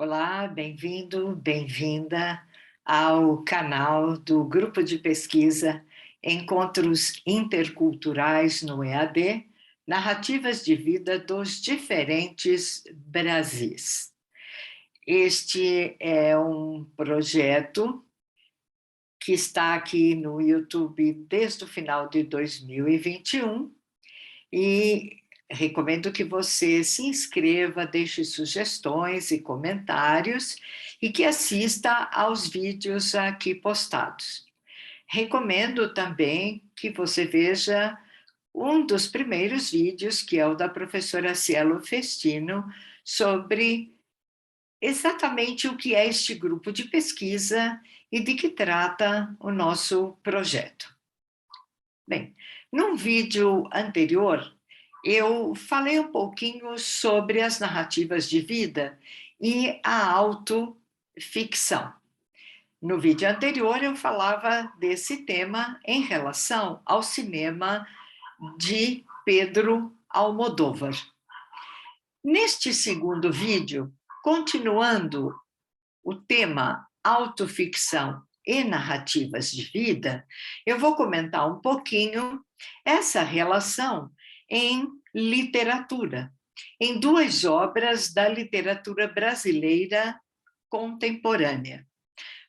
Olá, bem-vindo, bem-vinda ao canal do Grupo de Pesquisa Encontros Interculturais no EAD, Narrativas de Vida dos Diferentes Brasis. Este é um projeto que está aqui no YouTube desde o final de 2021 e recomendo que você se inscreva, deixe sugestões e comentários e que assista aos vídeos aqui postados. Recomendo também que você veja um dos primeiros vídeos, que é o da professora Cielo Festino, sobre exatamente o que é este grupo de pesquisa e de que trata o nosso projeto. Bem, num vídeo anterior, eu falei um pouquinho sobre as narrativas de vida e a autoficção. No vídeo anterior, eu falava desse tema em relação ao cinema de Pedro Almodóvar. Neste segundo vídeo, continuando o tema autoficção e narrativas de vida, eu vou comentar um pouquinho essa relação em literatura, em duas obras da literatura brasileira contemporânea.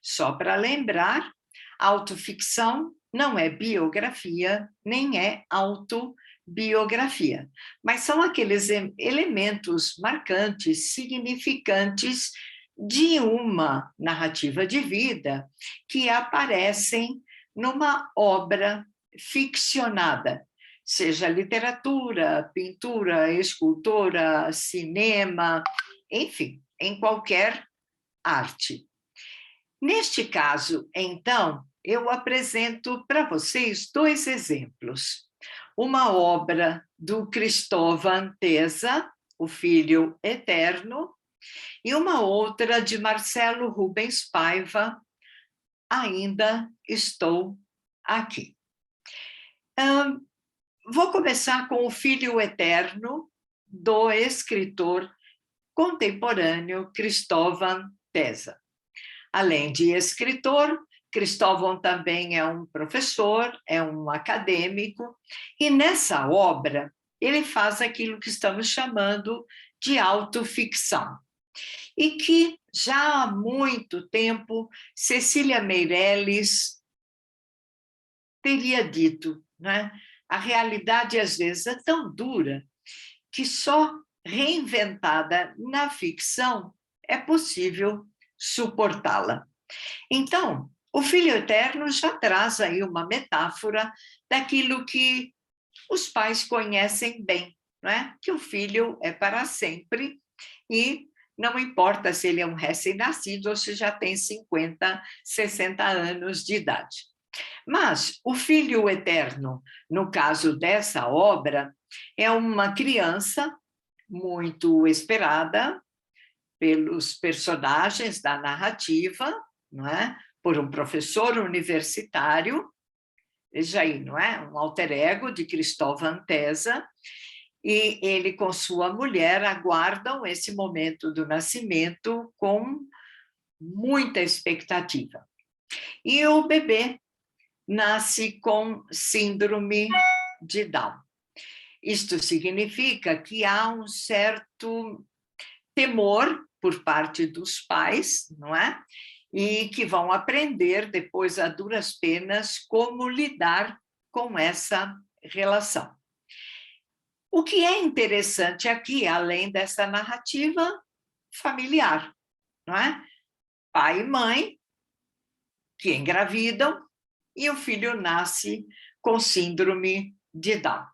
Só para lembrar, autoficção não é biografia, nem é autobiografia, mas são aqueles elementos marcantes, significantes de uma narrativa de vida que aparecem numa obra ficcionada, seja literatura, pintura, escultura, cinema, enfim, em qualquer arte. Neste caso, então, eu apresento para vocês dois exemplos. Uma obra do Cristóvão Tesa, O Filho Eterno, e uma outra de Marcelo Rubens Paiva, Ainda Estou Aqui. Vou começar com O Filho Eterno, do escritor contemporâneo Cristóvão Tesa. Além de escritor, Cristóvão também é um professor, é um acadêmico, e nessa obra ele faz aquilo que estamos chamando de autoficção. E que já há muito tempo Cecília Meirelles teria dito, né? A realidade às vezes é tão dura que só reinventada na ficção é possível suportá-la. Então, o Filho Eterno já traz aí uma metáfora daquilo que os pais conhecem bem, não é? Que o filho é para sempre e não importa se ele é um recém-nascido ou se já tem 50, 60 anos de idade. Mas o Filho Eterno, no caso dessa obra, é uma criança muito esperada pelos personagens da narrativa, não é? Por um professor universitário, veja aí, não é? Um alter ego de Cristóvão Tesa, e ele com sua mulher aguardam esse momento do nascimento com muita expectativa. E o bebê nasce com síndrome de Down. Isto significa que há um certo temor por parte dos pais, não é? E que vão aprender depois a duras penas como lidar com essa relação. O que é interessante aqui, além dessa narrativa familiar, não é? Pai e mãe que engravidam e o filho nasce com síndrome de Down.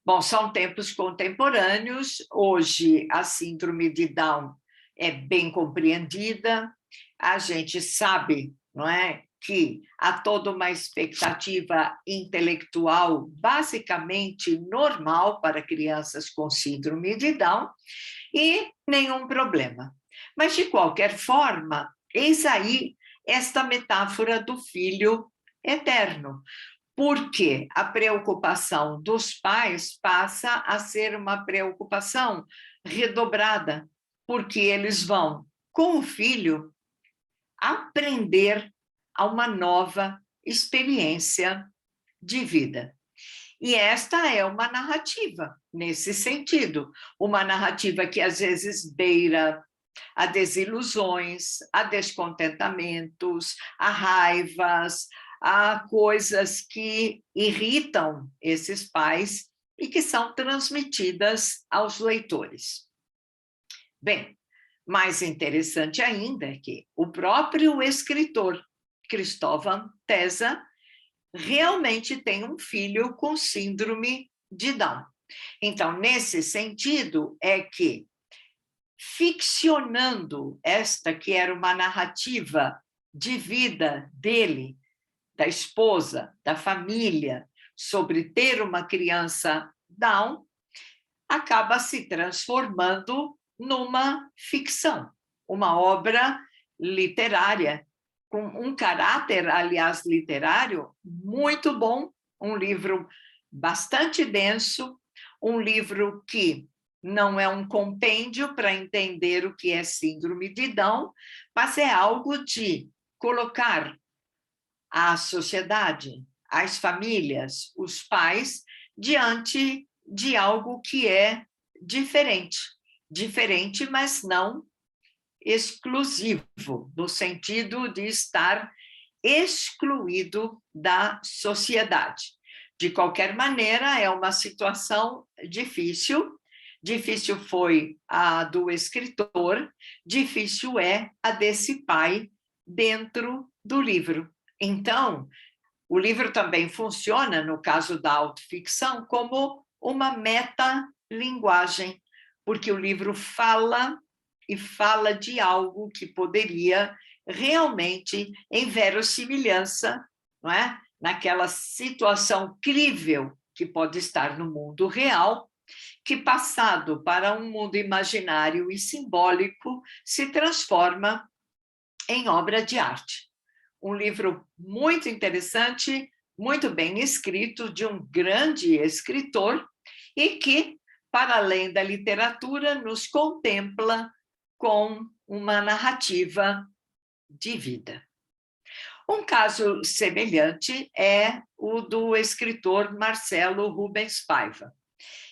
Bom, são tempos contemporâneos, hoje a síndrome de Down é bem compreendida, a gente sabe, não é, que há toda uma expectativa intelectual basicamente normal para crianças com síndrome de Down e nenhum problema. Mas, de qualquer forma, eis aí esta metáfora do filho eterno, porque a preocupação dos pais passa a ser uma preocupação redobrada, porque eles vão com o filho, aprender a uma nova experiência de vida. E esta é uma narrativa nesse sentido, uma narrativa que às vezes beira a desilusões, a descontentamentos, a raivas, a coisas que irritam esses pais e que são transmitidas aos leitores. Bem, mais interessante ainda é que o próprio escritor Cristóvão Tesa realmente tem um filho com síndrome de Down. Então, nesse sentido, é que, ficcionando esta que era uma narrativa de vida dele, da esposa, da família, sobre ter uma criança Down, acaba se transformando numa ficção, uma obra literária, com um caráter, aliás, literário muito bom, um livro bastante denso, um livro que não é um compêndio para entender o que é síndrome de Down, mas é algo de colocar a sociedade, as famílias, os pais, diante de algo que é diferente. Diferente, mas não exclusivo, no sentido de estar excluído da sociedade. De qualquer maneira, é uma situação difícil. Difícil foi a do escritor, difícil é a desse pai dentro do livro. Então, o livro também funciona, no caso da autoficção, como uma metalinguagem, porque o livro fala e fala de algo que poderia realmente, em verossimilhança, não é? Naquela situação crível que pode estar no mundo real, que passado para um mundo imaginário e simbólico se transforma em obra de arte. Um livro muito interessante, muito bem escrito, de um grande escritor, e que, para além da literatura, nos contempla com uma narrativa de vida. Um caso semelhante é o do escritor Marcelo Rubens Paiva.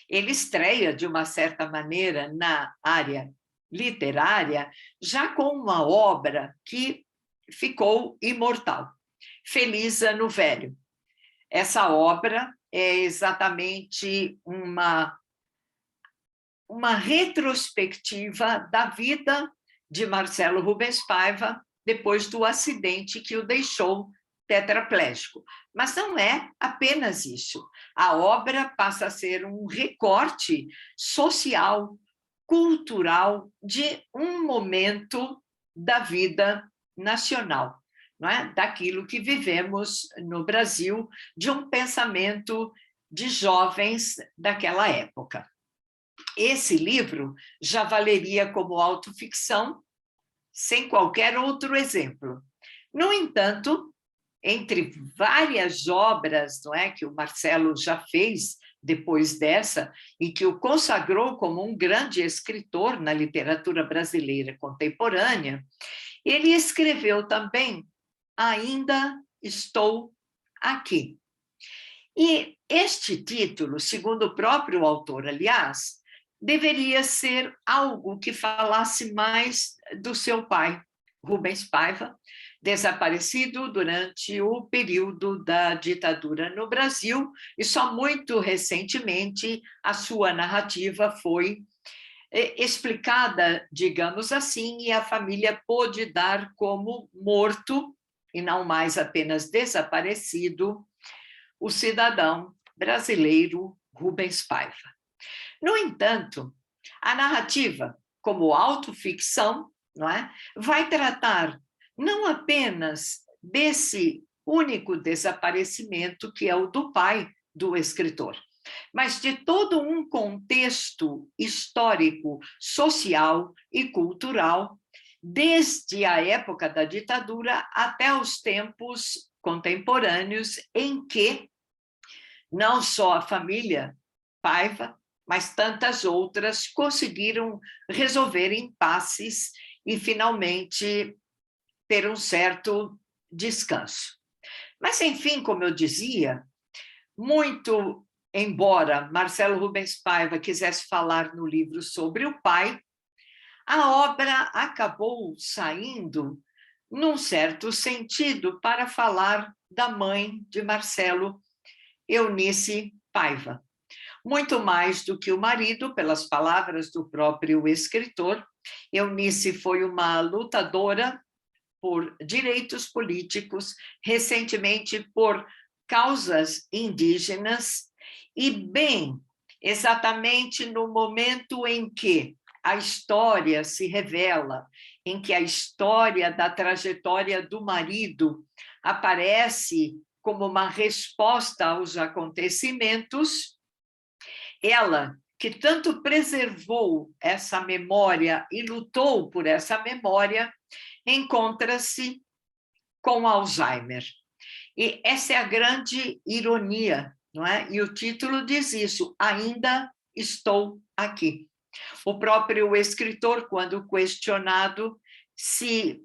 Ele estreia, de uma certa maneira, na área literária, já com uma obra que ficou imortal, Feliz Ano Velho. Essa obra é exatamente uma retrospectiva da vida de Marcelo Rubens Paiva depois do acidente que o deixou tetraplégico. Mas não é apenas isso. A obra passa a ser um recorte social, cultural de um momento da vida nacional, não é? Daquilo que vivemos no Brasil, de um pensamento de jovens daquela época. Esse livro já valeria como autoficção, sem qualquer outro exemplo. No entanto, entre várias obras, não é, que o Marcelo já fez depois dessa e que o consagrou como um grande escritor na literatura brasileira contemporânea, ele escreveu também Ainda Estou Aqui. E este título, segundo o próprio autor, aliás, deveria ser algo que falasse mais do seu pai, Rubens Paiva, desaparecido durante o período da ditadura no Brasil, e só muito recentemente a sua narrativa foi explicada, digamos assim, e a família pôde dar como morto, e não mais apenas desaparecido, o cidadão brasileiro Rubens Paiva. No entanto, a narrativa, como autoficção, não é, vai tratar não apenas desse único desaparecimento, que é o do pai do escritor, mas de todo um contexto histórico, social e cultural, desde a época da ditadura até os tempos contemporâneos, em que não só a família Paiva, mas tantas outras conseguiram resolver impasses e, finalmente, ter um certo descanso. Mas, enfim, como eu dizia, muito embora Marcelo Rubens Paiva quisesse falar no livro sobre o pai, a obra acabou saindo, num certo sentido, para falar da mãe de Marcelo, Eunice Paiva. Muito mais do que o marido, pelas palavras do próprio escritor, Eunice foi uma lutadora por direitos políticos, recentemente por causas indígenas, e bem, exatamente no momento em que a história se revela, em que a história da trajetória do marido aparece como uma resposta aos acontecimentos, ela, que tanto preservou essa memória e lutou por essa memória, encontra-se com Alzheimer. E essa é a grande ironia, não é? E o título diz isso: ainda estou aqui. O próprio escritor, quando questionado se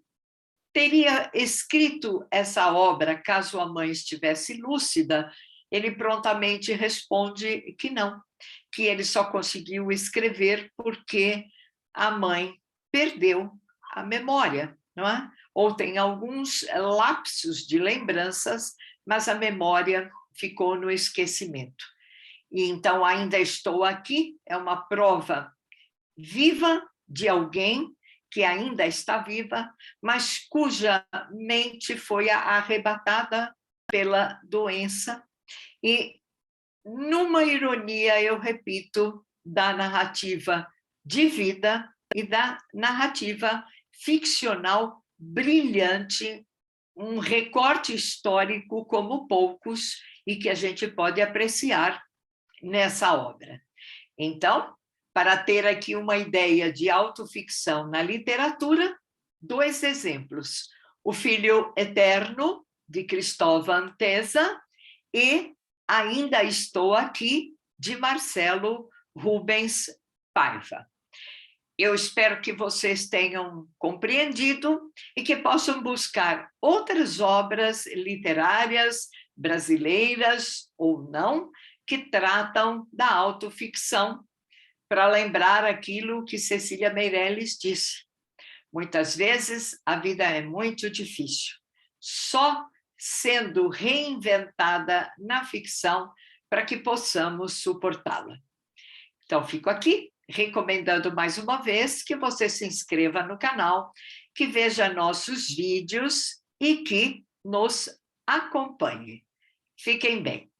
teria escrito essa obra caso a mãe estivesse lúcida, ele prontamente responde que não, que ele só conseguiu escrever porque a mãe perdeu a memória, não é? Ou tem alguns lapsos de lembranças, mas a memória ficou no esquecimento. E então, ainda estou aqui, é uma prova viva de alguém que ainda está viva, mas cuja mente foi arrebatada pela doença. E, numa ironia, eu repito, da narrativa de vida e da narrativa ficcional brilhante, um recorte histórico como poucos e que a gente pode apreciar nessa obra. Então, para ter aqui uma ideia de autoficção na literatura, 2 exemplos: O Filho Eterno, de Cristóvão Tesa, e Ainda Estou Aqui, de Marcelo Rubens Paiva. Eu espero que vocês tenham compreendido e que possam buscar outras obras literárias brasileiras ou não que tratam da autoficção, para lembrar aquilo que Cecília Meirelles disse. Muitas vezes a vida é muito difícil, só sendo reinventada na ficção para que possamos suportá-la. Então, fico aqui recomendando mais uma vez que você se inscreva no canal, que veja nossos vídeos e que nos acompanhe. Fiquem bem.